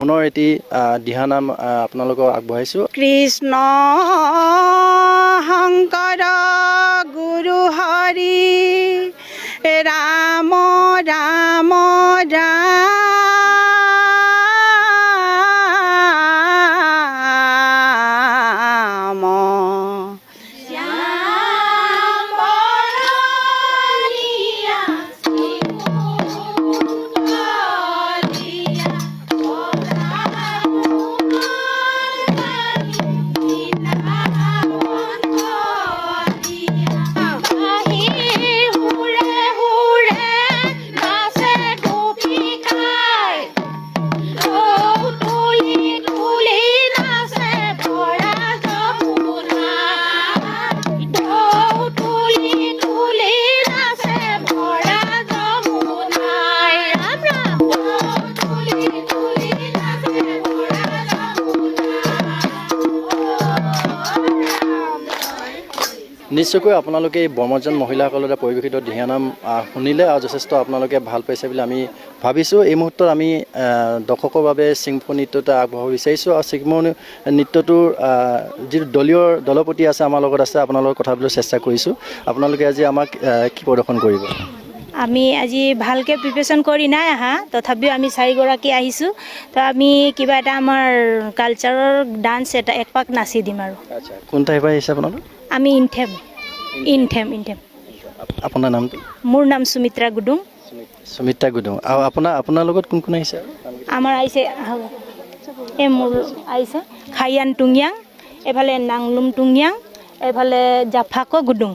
পুনৰ এটি দিহানাম আপোনালোকক আগবঢ়াইছোঁ। কৃষ্ণ শংকৰ গুৰু হৰি ৰাম ৰাম ৰাম নিশ্চয়কৈ আপোনালোকে এই ব্ৰহ্মজন মহিলাসকলে পৰিৱেশিত দিহানাম শুনিলে আৰু যথেষ্ট আপোনালোকে ভাল পাইছে বুলি আমি ভাবিছোঁ। এই মুহূৰ্তত আমি দৰ্শকৰ বাবে চিংফো নৃত্য এটা আগবঢ়াব বিচাৰিছোঁ আৰু চিংফো নৃত্যটোৰ যিটো দলপতি আছে আমাৰ লগত আছে, আপোনালোকৰ কথা পাতিবলৈ চেষ্টা কৰিছোঁ। আপোনালোকে আজি আমাক কি প্ৰদৰ্শন কৰিব? আমি আজি ভালকৈ প্ৰিপেৰেশ্যন কৰি নাই আহা, তথাপিও আমি 4গৰাকী আহিছোঁ। তো আমি কিবা এটা আমাৰ কালচাৰৰ ডান্স এটা একপাক নাচি দিম আৰু। আচ্ছা, কোন ঠাইৰ পৰা আহিছে আপোনালোক? আমি ইনথেম। আপোনাৰ নামটো? মোৰ নাম সুমিত্ৰা গুডুং। সুমিত্ৰা গুডুং। আৰু আপোনাৰ লগত কোন কোন আহিছে? আমাৰ আহিছে মোৰ আহিছে খায়ান টুংয়াং, এইফালে নাংলুম টুংয়াং, এইফালে জাফাকো গুডুং।